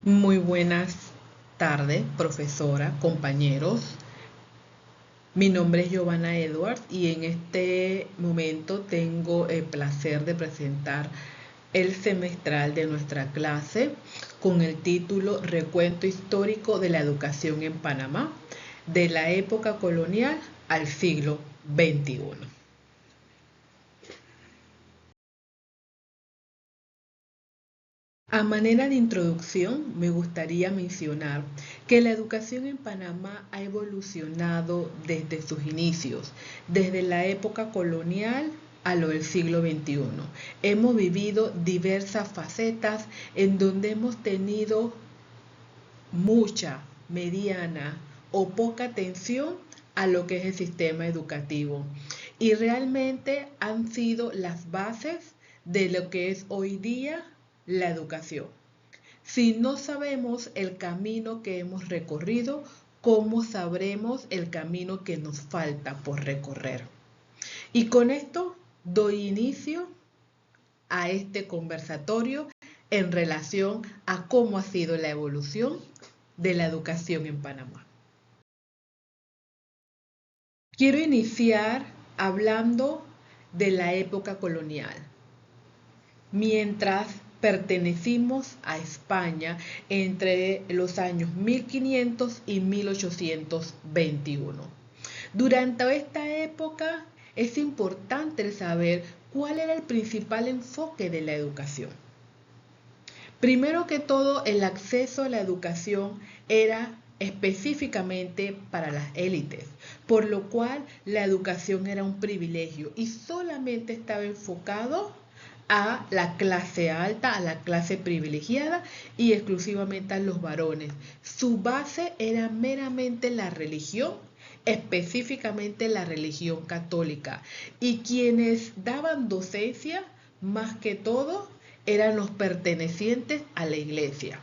Muy buenas tardes, profesora, compañeros. Mi nombre es Giovanna Edwards y en este momento tengo el placer de presentar el semestral de nuestra clase con el título Recuento histórico de la educación en Panamá, de la época colonial al siglo XXI. A manera de introducción, me gustaría mencionar que la educación en Panamá ha evolucionado desde sus inicios, desde la época colonial a lo del siglo XXI. Hemos vivido diversas facetas en donde hemos tenido mucha, mediana o poca atención a lo que es el sistema educativo. Y realmente han sido las bases de lo que es hoy día la educación. Si no sabemos el camino que hemos recorrido, ¿cómo sabremos el camino que nos falta por recorrer? Y con esto doy inicio a este conversatorio en relación a cómo ha sido la evolución de la educación en Panamá. Quiero iniciar hablando de la época colonial. Mientras pertenecimos a España entre los años 1500 y 1821. Durante esta época es importante saber cuál era el principal enfoque de la educación. Primero que todo, el acceso a la educación era específicamente para las élites, por lo cual la educación era un privilegio y solamente estaba enfocado a la clase alta, a la clase privilegiada y exclusivamente a los varones. Su base era meramente la religión, específicamente la religión católica, y quienes daban docencia, más que todo, eran los pertenecientes a la iglesia.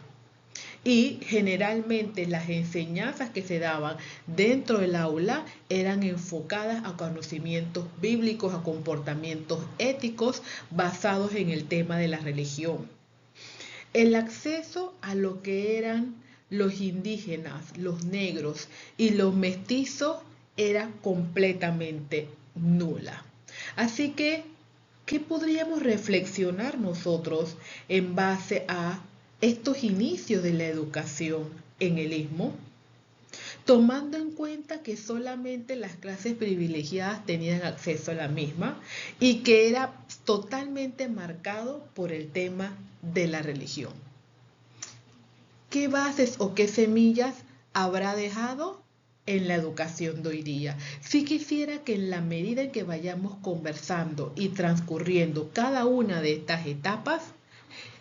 Y generalmente las enseñanzas que se daban dentro del aula eran enfocadas a conocimientos bíblicos, a comportamientos éticos basados en el tema de la religión. El acceso a lo que eran los indígenas, los negros y los mestizos era completamente nula. Así que, ¿qué podríamos reflexionar nosotros en base a estos inicios de la educación en el Istmo? Tomando en cuenta que solamente las clases privilegiadas tenían acceso a la misma y que era totalmente marcado por el tema de la religión. ¿Qué bases o qué semillas habrá dejado en la educación de hoy día? Sí quisiera que en la medida en que vayamos conversando y transcurriendo cada una de estas etapas,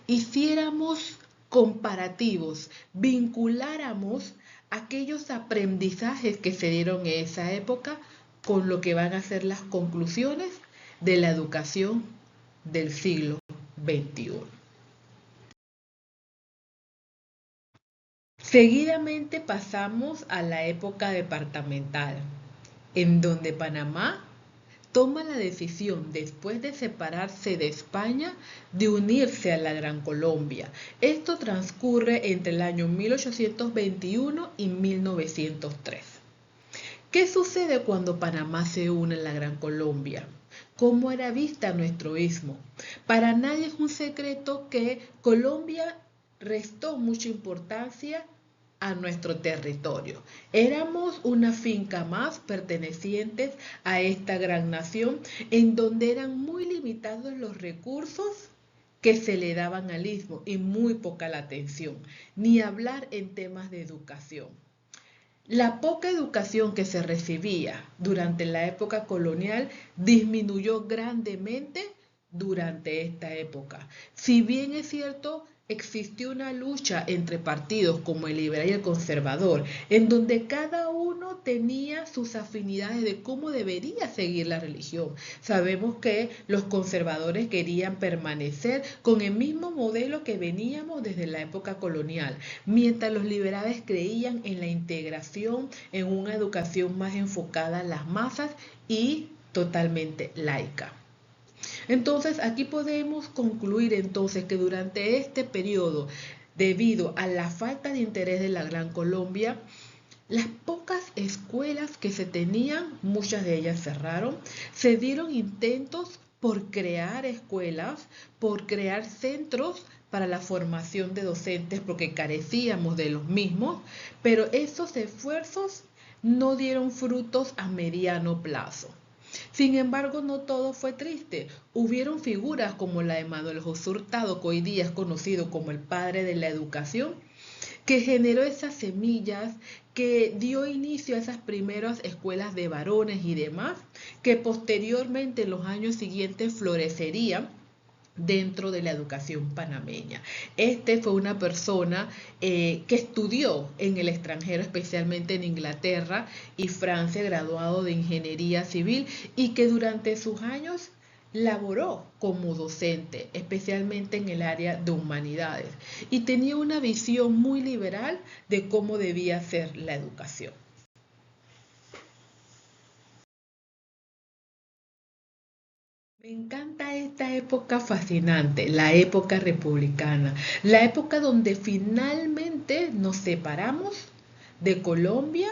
hiciéramos comparativos, vinculáramos aquellos aprendizajes que se dieron en esa época con lo que van a ser las conclusiones de la educación del siglo XXI. Seguidamente pasamos a la época departamental, en donde Panamá toma la decisión, después de separarse de España, de unirse a la Gran Colombia. Esto transcurre entre el año 1821 y 1903. ¿Qué sucede cuando Panamá se une a la Gran Colombia? ¿Cómo era vista nuestro istmo? Para nadie es un secreto que Colombia restó mucha importancia a nuestro territorio. Éramos una finca más pertenecientes a esta gran nación en donde eran muy limitados los recursos que se le daban al istmo y muy poca la atención, ni hablar en temas de educación. La poca educación que se recibía durante la época colonial disminuyó grandemente durante esta época. Si bien es cierto, existió una lucha entre partidos como el liberal y el conservador, en donde cada uno tenía sus afinidades de cómo debería seguir la religión. Sabemos que los conservadores querían permanecer con el mismo modelo que veníamos desde la época colonial, mientras los liberales creían en la integración, en una educación más enfocada a las masas y totalmente laica. Entonces, aquí podemos concluir entonces que durante este periodo Debido a la falta de interés de la Gran Colombia, las pocas escuelas que se tenían, muchas de ellas cerraron. Se dieron intentos por crear escuelas, por crear centros para la formación de docentes, porque carecíamos de los mismos, pero esos esfuerzos no dieron frutos a mediano plazo. Sin embargo, no todo fue triste. Hubieron figuras como la de Manuel José Hurtado, que hoy día es conocido como el padre de la educación, que generó esas semillas, que dio inicio a esas primeras escuelas de varones y demás, que posteriormente en los años siguientes florecerían dentro de la educación panameña. Este fue una persona que estudió en el extranjero, especialmente en Inglaterra y Francia, graduado de ingeniería civil, y que durante sus años laboró como docente, especialmente en el área de humanidades, y tenía una visión muy liberal de cómo debía ser la educación. Me encanta esta época fascinante, la época republicana, la época donde finalmente nos separamos de Colombia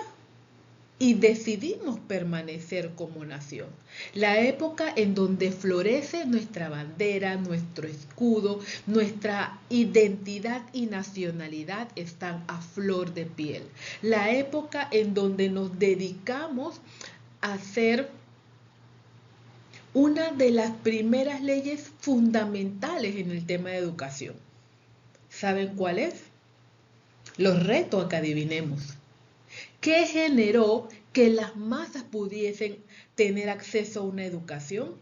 y decidimos permanecer como nación. La época en donde florece nuestra bandera, nuestro escudo, nuestra identidad y nacionalidad están a flor de piel. La época en donde nos dedicamos a ser una de las primeras leyes fundamentales en el tema de educación. ¿Saben cuál es? Los reto a que adivinemos. ¿Qué generó que las masas pudiesen tener acceso a una educación?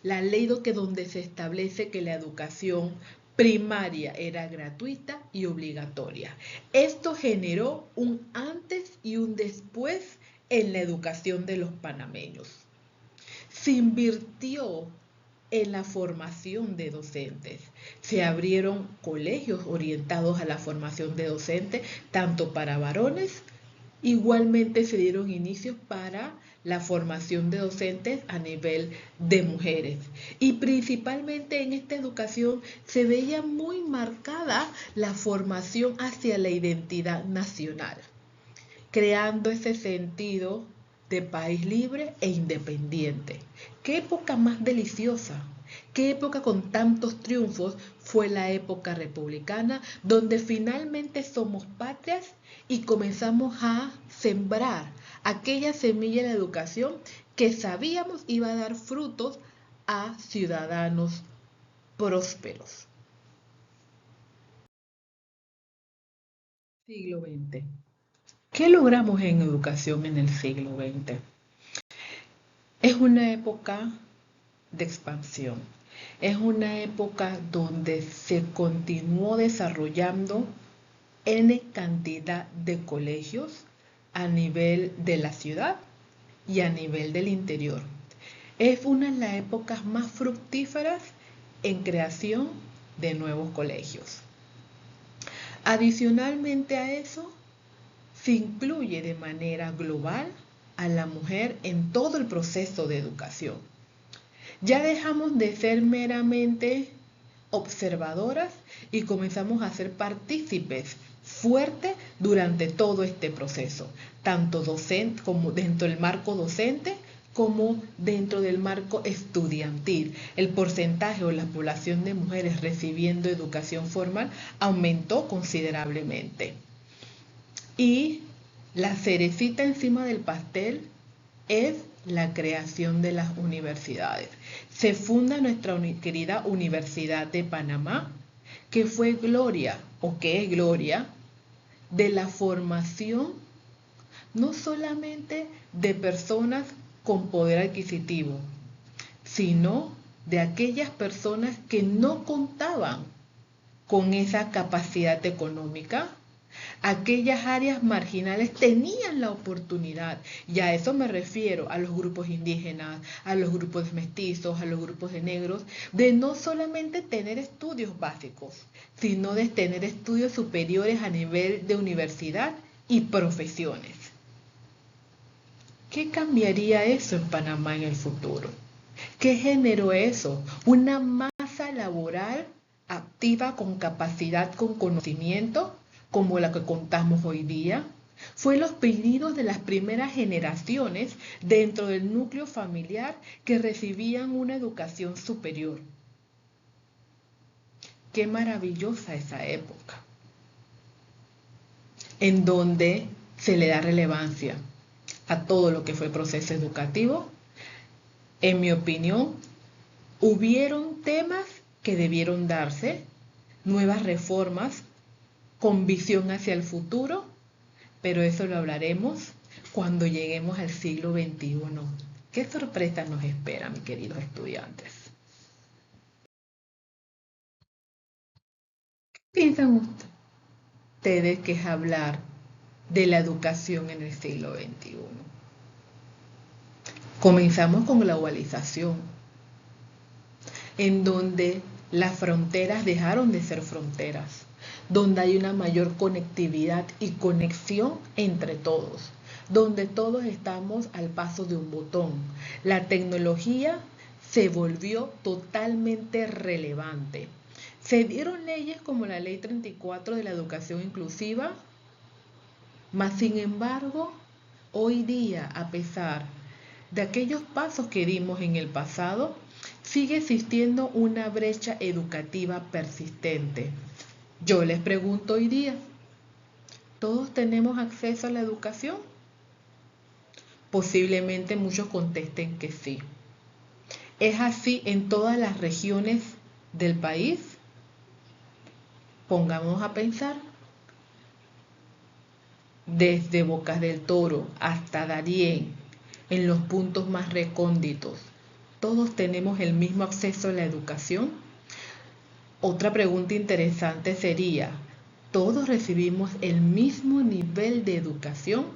La ley donde se establece que la educación primaria era gratuita y obligatoria. Esto generó un antes y un después en la educación de los panameños. Se invirtió en la formación de docentes. Se abrieron colegios orientados a la formación de docentes, tanto para varones, igualmente se dieron inicios para la formación de docentes a nivel de mujeres. Y principalmente en esta educación se veía muy marcada la formación hacia la identidad nacional, creando ese sentido de país libre e independiente. ¿Qué época más deliciosa? ¿Qué época con tantos triunfos fue la época republicana, donde finalmente somos patrias y comenzamos a sembrar aquella semilla de educación que sabíamos iba a dar frutos a ciudadanos prósperos? Siglo XX. ¿Qué logramos en educación en el siglo XX? Es una época de expansión. Es una época donde se continuó desarrollando N cantidad de colegios a nivel de la ciudad y a nivel del interior. Es una de las épocas más fructíferas en creación de nuevos colegios. Adicionalmente a eso, se incluye de manera global a la mujer en todo el proceso de educación. Ya dejamos de ser meramente observadoras y comenzamos a ser partícipes fuertes durante todo este proceso, tanto docente como dentro del marco docente como dentro del marco estudiantil. El porcentaje o la población de mujeres recibiendo educación formal aumentó considerablemente. Y la cerecita encima del pastel es la creación de las universidades. Se funda nuestra querida Universidad de Panamá, que fue gloria, o que es gloria, de la formación no solamente de personas con poder adquisitivo, sino de aquellas personas que no contaban con esa capacidad económica. Aquellas áreas marginales tenían la oportunidad, y a eso me refiero, a los grupos indígenas, a los grupos mestizos, a los grupos de negros, de no solamente tener estudios básicos, sino de tener estudios superiores a nivel de universidad y profesiones. ¿Qué cambiaría eso en Panamá en el futuro? ¿Qué generó eso? Una masa laboral activa, con capacidad, con conocimiento, como la que contamos hoy día. Fue los pedidos de las primeras generaciones dentro del núcleo familiar que recibían una educación superior. Qué maravillosa esa época, en donde se le da relevancia a todo lo que fue el proceso educativo. En mi opinión, hubieron temas que debieron darse, nuevas reformas con visión hacia el futuro, pero eso lo hablaremos cuando lleguemos al siglo XXI. ¿Qué sorpresa nos espera, mis queridos estudiantes? ¿Qué piensan ustedes que es hablar de la educación en el siglo XXI? Comenzamos con globalización, en donde las fronteras dejaron de ser fronteras, donde hay una mayor conectividad y conexión entre todos, donde todos estamos al paso de un botón. La tecnología se volvió totalmente relevante. Se dieron leyes como la Ley 34 de la educación inclusiva, mas sin embargo, hoy día, a pesar de aquellos pasos que dimos en el pasado, sigue existiendo una brecha educativa persistente. Yo les pregunto hoy día, ¿todos tenemos acceso a la educación? Posiblemente muchos contesten que sí. ¿Es así en todas las regiones del país? Pongamos a pensar. Desde Bocas del Toro hasta Darién, en los puntos más recónditos, ¿todos tenemos el mismo acceso a la educación? Otra pregunta interesante sería, ¿todos recibimos el mismo nivel de educación?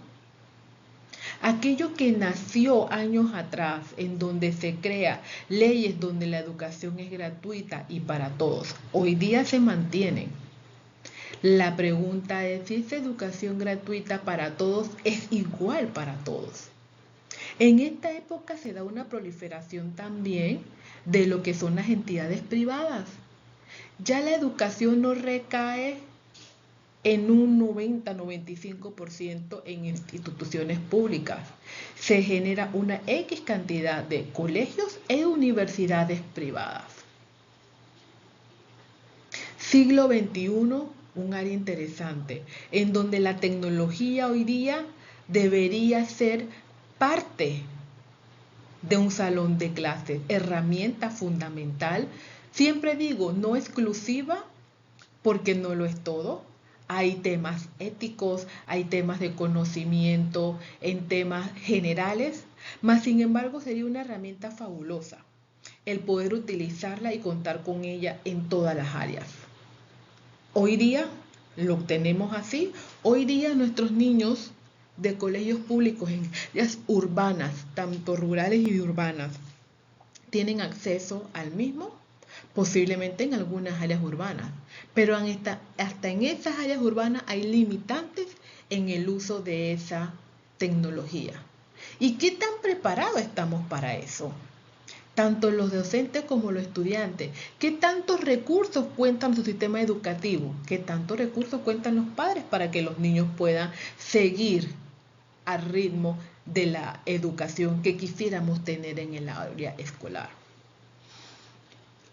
Aquello que nació años atrás, en donde se crea leyes donde la educación es gratuita y para todos, hoy día se mantienen. La pregunta es si esa educación gratuita para todos es igual para todos. En esta época se da una proliferación también de lo que son las entidades privadas. Ya la educación no recae en un 90-95% en instituciones públicas. Se genera una X cantidad de colegios e universidades privadas. Siglo XXI, un área interesante, en donde la tecnología hoy día debería ser parte de un salón de clases, herramienta fundamental. Siempre digo, no exclusiva, porque no lo es todo. Hay temas éticos, hay temas de conocimiento, en temas generales, mas sin embargo sería una herramienta fabulosa el poder utilizarla y contar con ella en todas las áreas. Hoy día lo tenemos así. Hoy día nuestros niños de colegios públicos en áreas urbanas, tanto rurales y urbanas, tienen acceso al mismo, posiblemente en algunas áreas urbanas, pero hasta en esas áreas urbanas hay limitantes en el uso de esa tecnología. ¿Y qué tan preparados estamos para eso? Tanto los docentes como los estudiantes. ¿Qué tantos recursos cuentan su sistema educativo? ¿Qué tantos recursos cuentan los padres para que los niños puedan seguir al ritmo de la educación que quisiéramos tener en el área escolar?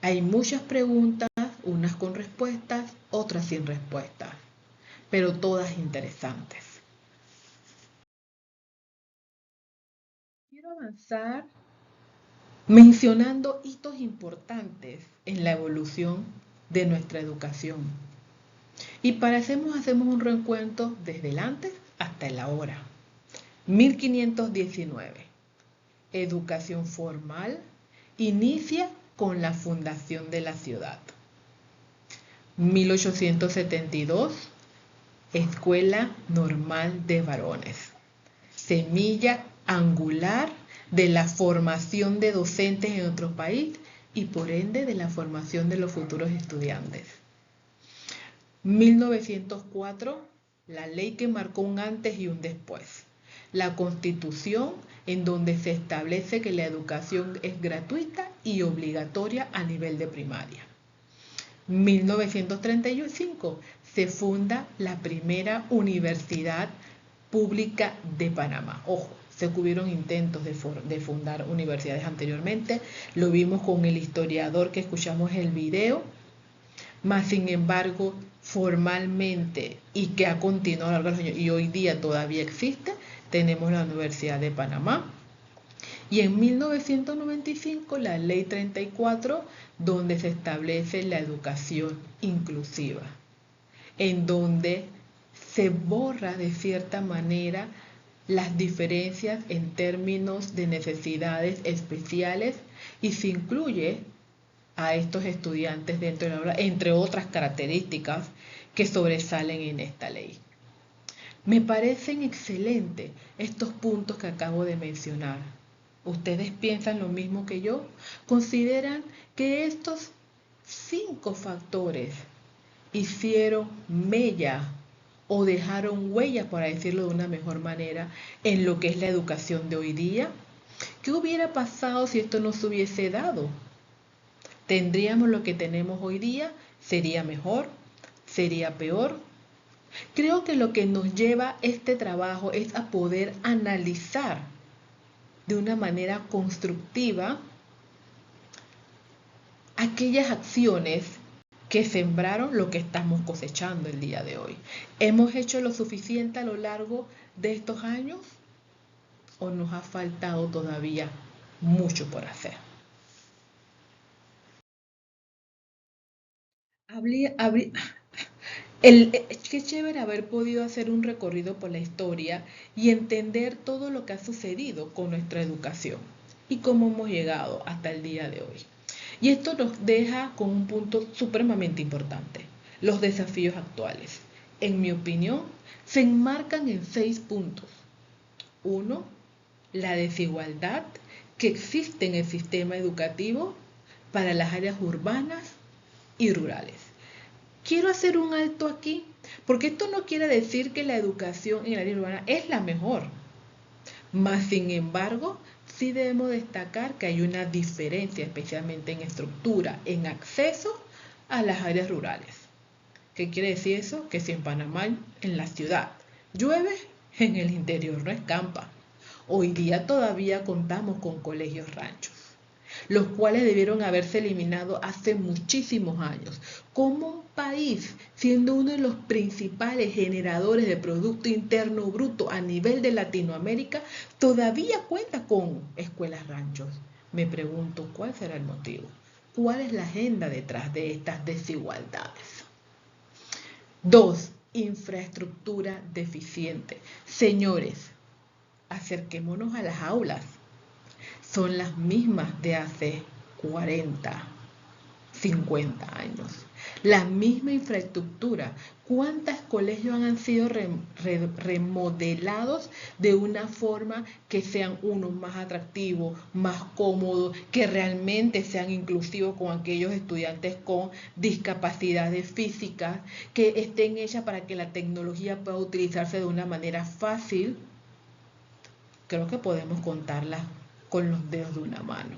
Hay muchas preguntas, unas con respuestas, otras sin respuestas, pero todas interesantes. Quiero avanzar mencionando hitos importantes en la evolución de nuestra educación. Y para hacemos un recuento desde el antes hasta el ahora. 1519. Educación formal inicia con la fundación de la ciudad. 1872. Escuela Normal de Varones. Semilla angular de la formación de docentes en nuestro país y por ende de la formación de los futuros estudiantes. 1904, la ley que marcó un antes y un después. La Constitución, en donde se establece que la educación es gratuita y obligatoria a nivel de primaria. 1935 se funda la primera universidad pública de Panamá. Ojo, se hubieron intentos de fundar universidades anteriormente, lo vimos con el historiador que escuchamos el video, mas sin embargo formalmente y que ha continuado a lo largo de los años y hoy día todavía existe, tenemos la Universidad de Panamá. Y en 1995 la Ley 34, donde se establece la educación inclusiva, en donde se borra de cierta manera las diferencias en términos de necesidades especiales y se incluye a estos estudiantes dentro del aula, entre otras características que sobresalen en esta ley. Me parecen excelentes estos puntos que acabo de mencionar. ¿Ustedes piensan lo mismo que yo? ¿Consideran que estos 5 factores hicieron mella o dejaron huella, para decirlo de una mejor manera, en lo que es la educación de hoy día? ¿Qué hubiera pasado si esto no se hubiese dado? ¿Tendríamos lo que tenemos hoy día? ¿Sería mejor? ¿Sería peor? Creo que lo que nos lleva este trabajo es a poder analizar de una manera constructiva aquellas acciones que sembraron lo que estamos cosechando el día de hoy. ¿Hemos hecho lo suficiente a lo largo de estos años o nos ha faltado todavía mucho por hacer? Qué chévere haber podido hacer un recorrido por la historia y entender todo lo que ha sucedido con nuestra educación y cómo hemos llegado hasta el día de hoy. Y esto nos deja con un punto supremamente importante: los desafíos actuales. En mi opinión, se enmarcan en 6 puntos. 1. La desigualdad que existe en el sistema educativo para las áreas urbanas y rurales. Quiero hacer un alto aquí, porque esto no quiere decir que la educación en el área urbana es la mejor. Mas, sin embargo, sí debemos destacar que hay una diferencia, especialmente en estructura, en acceso a las áreas rurales. ¿Qué quiere decir eso? Que si en Panamá, en la ciudad, llueve, en el interior no escampa. Hoy día todavía contamos con colegios ranchos, los cuales debieron haberse eliminado hace muchísimos años. Como un país, siendo uno de los principales generadores de Producto Interno Bruto a nivel de Latinoamérica, todavía cuenta con escuelas ranchos. Me pregunto, ¿cuál será el motivo? ¿Cuál es la agenda detrás de estas desigualdades? 2. Infraestructura deficiente. Señores, acerquémonos a las aulas. Son las mismas de hace 40, 50 años. La misma infraestructura. ¿Cuántos colegios han sido remodelados de una forma que sean unos más atractivos, más cómodos, que realmente sean inclusivos con aquellos estudiantes con discapacidades físicas, que estén hechas para que la tecnología pueda utilizarse de una manera fácil? Creo que podemos contarlas con los dedos de una mano.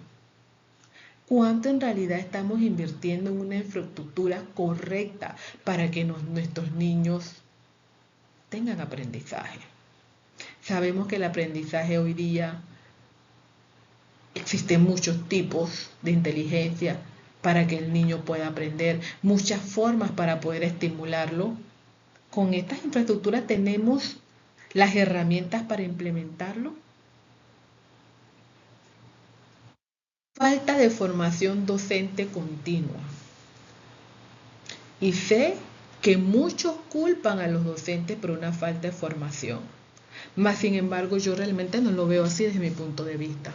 ¿Cuánto en realidad estamos invirtiendo en una infraestructura correcta para que nuestros niños tengan aprendizaje? Sabemos que el aprendizaje hoy día existen muchos tipos de inteligencia para que el niño pueda aprender, muchas formas para poder estimularlo. Con estas infraestructuras tenemos las herramientas para implementarlo. Falta de formación docente continua. Y sé que muchos culpan a los docentes por una falta de formación. Mas, sin embargo, yo realmente no lo veo así desde mi punto de vista.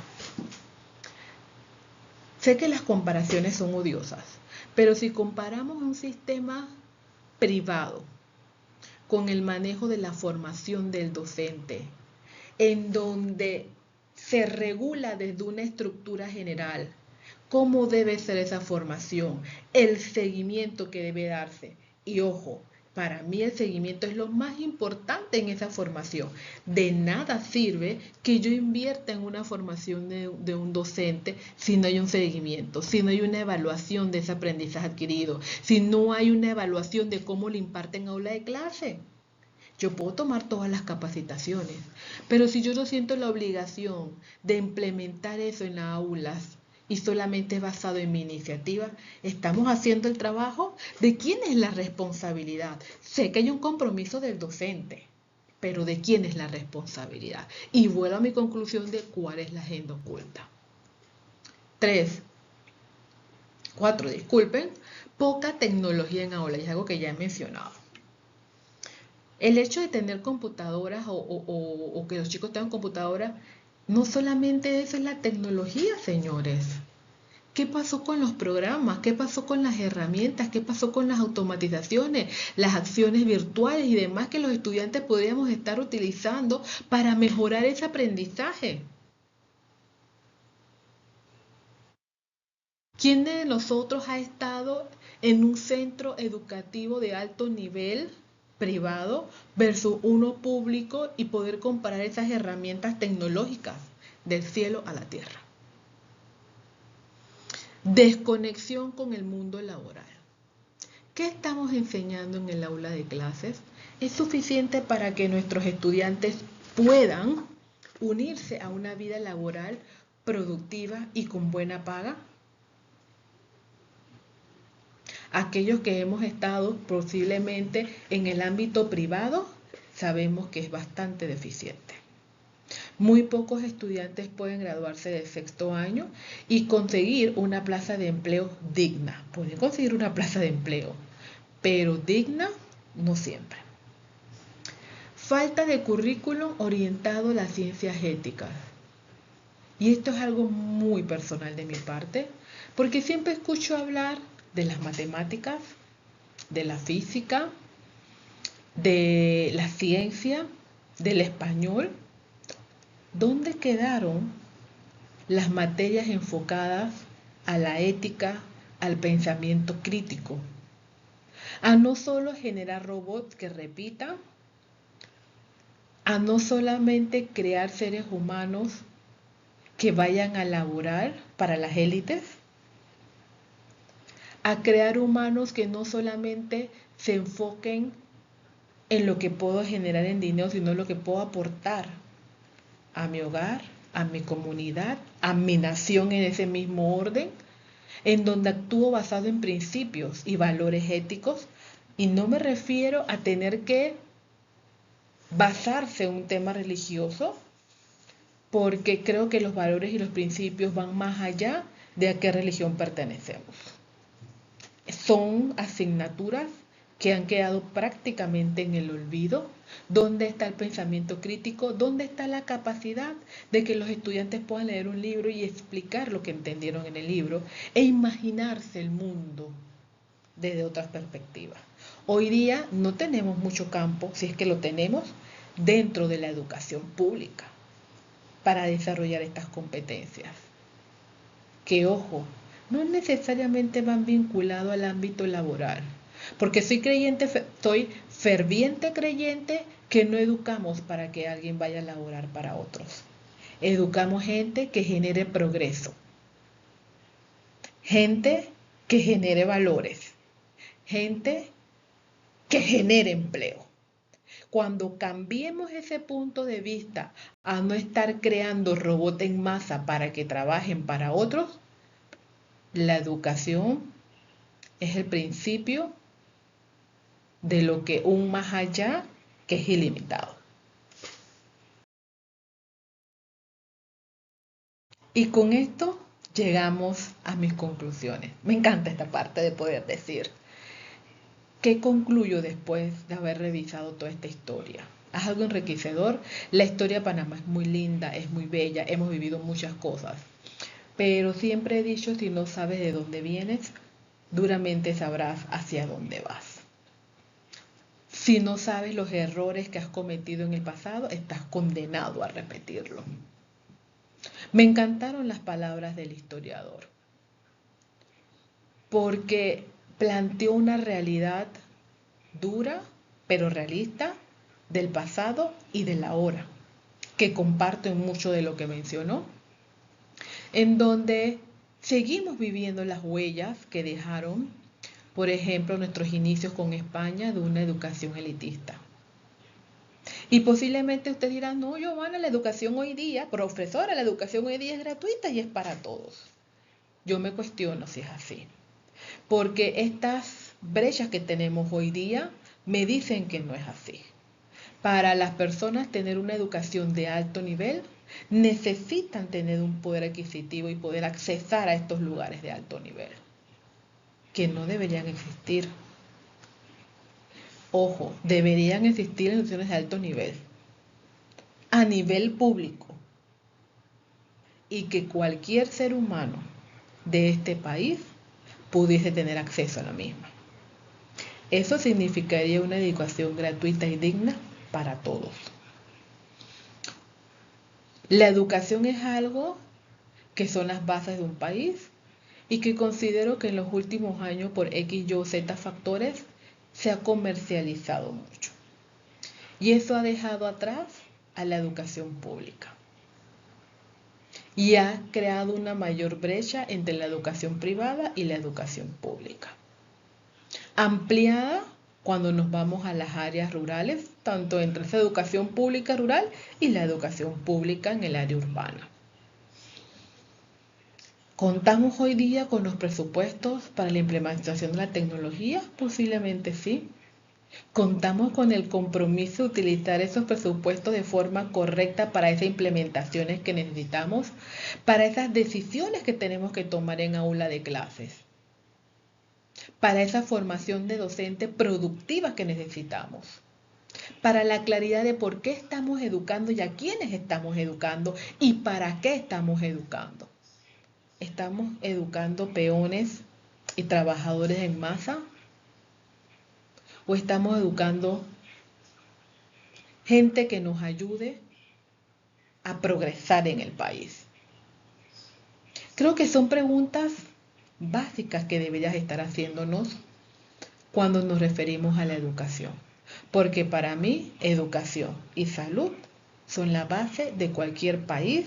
Sé que las comparaciones son odiosas, pero si comparamos un sistema privado con el manejo de la formación del docente, en donde se regula desde una estructura general cómo debe ser esa formación, el seguimiento que debe darse. Y ojo, Para mí el seguimiento es lo más importante en esa formación. De nada sirve que yo invierta en una formación de un docente si no hay un seguimiento, si no hay una evaluación de ese aprendizaje adquirido, si no hay una evaluación de cómo le imparten en aula de clase. Yo puedo tomar todas las capacitaciones, pero si yo no siento la obligación de implementar eso en las aulas y solamente es basado en mi iniciativa, ¿estamos haciendo el trabajo? ¿De quién es la responsabilidad? Sé que hay un compromiso del docente, pero ¿de quién es la responsabilidad? Y vuelvo a mi conclusión de cuál es la agenda oculta. 3, 4, disculpen, poca tecnología en aula, es algo que ya he mencionado. El hecho de tener computadoras o que los chicos tengan computadoras, no solamente eso es la tecnología, señores. ¿Qué pasó con los programas? ¿Qué pasó con las herramientas? ¿Qué pasó con las automatizaciones, las acciones virtuales y demás que los estudiantes podríamos estar utilizando para mejorar ese aprendizaje? ¿Quién de nosotros ha estado en un centro educativo de alto nivel privado versus uno público y poder comparar esas herramientas tecnológicas del cielo a la tierra? Desconexión con el mundo laboral. ¿Qué estamos enseñando en el aula de clases? ¿Es suficiente para que nuestros estudiantes puedan unirse a una vida laboral productiva y con buena paga? Aquellos que hemos estado posiblemente en el ámbito privado, sabemos que es bastante deficiente. Muy pocos estudiantes pueden graduarse de sexto año y conseguir una plaza de empleo digna. Pueden conseguir una plaza de empleo, pero digna no siempre. Falta de currículum orientado a las ciencias éticas. Y esto es algo muy personal de mi parte, porque siempre escucho hablar de las matemáticas, de la física, de la ciencia, del español. ¿Dónde quedaron las materias enfocadas a la ética, al pensamiento crítico? A no solo generar robots que repitan, a no solamente crear seres humanos que vayan a laborar para las élites, a crear humanos que no solamente se enfoquen en lo que puedo generar en dinero, sino en lo que puedo aportar a mi hogar, a mi comunidad, a mi nación en ese mismo orden, en donde actúo basado en principios y valores éticos, y no me refiero a tener que basarse en un tema religioso, porque creo que los valores y los principios van más allá de a qué religión pertenecemos. Son asignaturas que han quedado prácticamente en el olvido. ¿Dónde está el pensamiento crítico? ¿Dónde está la capacidad de que los estudiantes puedan leer un libro y explicar lo que entendieron en el libro e imaginarse el mundo desde otras perspectivas? Hoy día no tenemos mucho campo, si es que lo tenemos, dentro de la educación pública para desarrollar estas competencias. Que ojo, no necesariamente van vinculados al ámbito laboral. Porque soy ferviente creyente que no educamos para que alguien vaya a laborar para otros. Educamos gente que genere progreso, gente que genere valores, gente que genere empleo. Cuando cambiemos ese punto de vista a no estar creando robots en masa para que trabajen para otros, la educación es el principio de lo que un más allá que es ilimitado. Y con esto llegamos a mis conclusiones. Me encanta esta parte de poder decir, ¿qué concluyo después de haber revisado toda esta historia? Es algo enriquecedor. La historia de Panamá es muy linda, es muy bella, hemos vivido muchas cosas. Pero siempre he dicho, si no sabes de dónde vienes, duramente sabrás hacia dónde vas. Si no sabes los errores que has cometido en el pasado, estás condenado a repetirlo. Me encantaron las palabras del historiador, porque planteó una realidad dura, pero realista, del pasado y de la hora, que comparto en mucho de lo que mencionó, en donde seguimos viviendo las huellas que dejaron, por ejemplo, nuestros inicios con España de una educación elitista. Y posiblemente usted dirá, no, Giovanna, la educación hoy día, profesora, la educación hoy día es gratuita y es para todos. Yo me cuestiono si es así, porque estas brechas que tenemos hoy día me dicen que no es así. Para las personas tener una educación de alto nivel, necesitan tener un poder adquisitivo y poder accesar a estos lugares de alto nivel, que no deberían existir. Ojo, deberían existir instituciones de alto nivel, a nivel público, y que cualquier ser humano de este país pudiese tener acceso a la misma. Eso significaría una educación gratuita y digna para todos. La educación es algo que son las bases de un país y que considero que en los últimos años por X, Y, Z factores se ha comercializado mucho. Y eso ha dejado atrás a la educación pública y ha creado una mayor brecha entre la educación privada y la educación pública, ampliada cuando nos vamos a las áreas rurales, tanto entre esa educación pública rural y la educación pública en el área urbana. ¿Contamos hoy día con los presupuestos para la implementación de la tecnología? Posiblemente sí. ¿Contamos con el compromiso de utilizar esos presupuestos de forma correcta para esas implementaciones que necesitamos, para esas decisiones que tenemos que tomar en aula de clases, para esa formación de docente productiva que necesitamos, para la claridad de por qué estamos educando y a quiénes estamos educando y para qué estamos educando? ¿Estamos educando peones y trabajadores en masa? ¿O estamos educando gente que nos ayude a progresar en el país? Creo que son preguntas básicas que deberías estar haciéndonos cuando nos referimos a la educación. Porque para mí, educación y salud son la base de cualquier país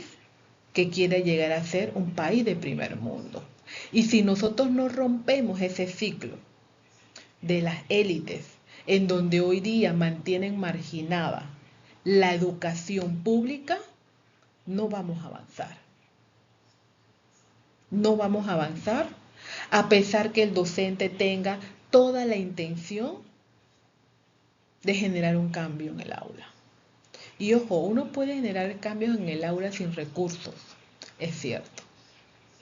que quiera llegar a ser un país de primer mundo. Y si nosotros no rompemos ese ciclo de las élites en donde hoy día mantienen marginada la educación pública, no vamos a avanzar. No vamos a avanzar a pesar que el docente tenga toda la intención de generar un cambio en el aula. Y ojo, uno puede generar cambios en el aula sin recursos, es cierto.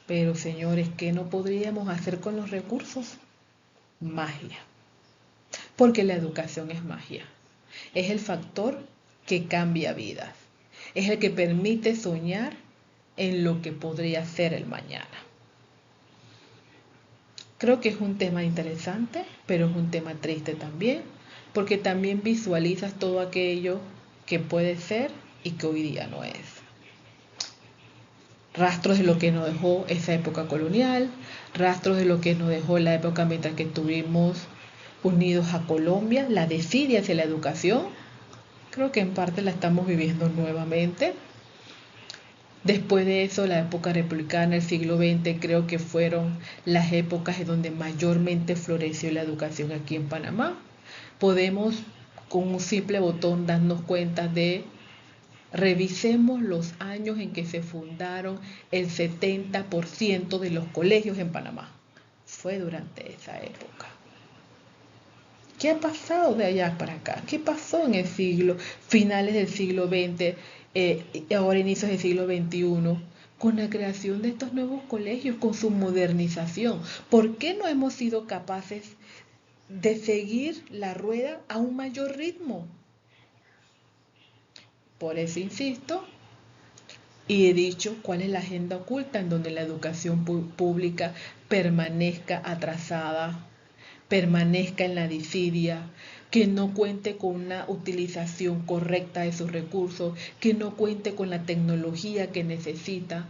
Pero señores, ¿qué no podríamos hacer con los recursos? Magia. Porque la educación es magia. Es el factor que cambia vidas. Es el que permite soñar en lo que podría ser el mañana. Creo que es un tema interesante, pero es un tema triste también, porque también visualizas todo aquello que puede ser y que hoy día no es. Rastros de lo que nos dejó esa época colonial, rastros de lo que nos dejó la época mientras que estuvimos unidos a Colombia, la desidia hacia la educación, creo que en parte la estamos viviendo nuevamente. Después de eso, la época republicana, el siglo XX, creo que fueron las épocas en donde mayormente floreció la educación aquí en Panamá. Podemos con un simple botón darnos cuenta de, revisemos los años en que se fundaron el 70% de los colegios en Panamá. Fue durante esa época. ¿Qué ha pasado de allá para acá? ¿Qué pasó en el finales del siglo XX, ahora inicios del siglo XXI, con la creación de estos nuevos colegios, con su modernización? ¿Por qué no hemos sido capaces de seguir la rueda a un mayor ritmo? Por eso insisto y he dicho cuál es la agenda oculta en donde la educación pública permanezca atrasada, permanezca en la desidia, que no cuente con una utilización correcta de sus recursos, que no cuente con la tecnología que necesita.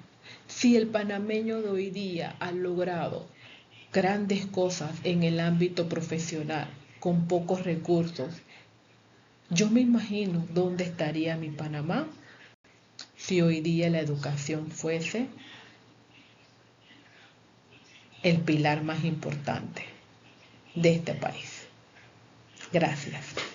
Si el panameño de hoy día ha logrado grandes cosas en el ámbito profesional, con pocos recursos. Yo me imagino dónde estaría mi Panamá si hoy día la educación fuese el pilar más importante de este país. Gracias.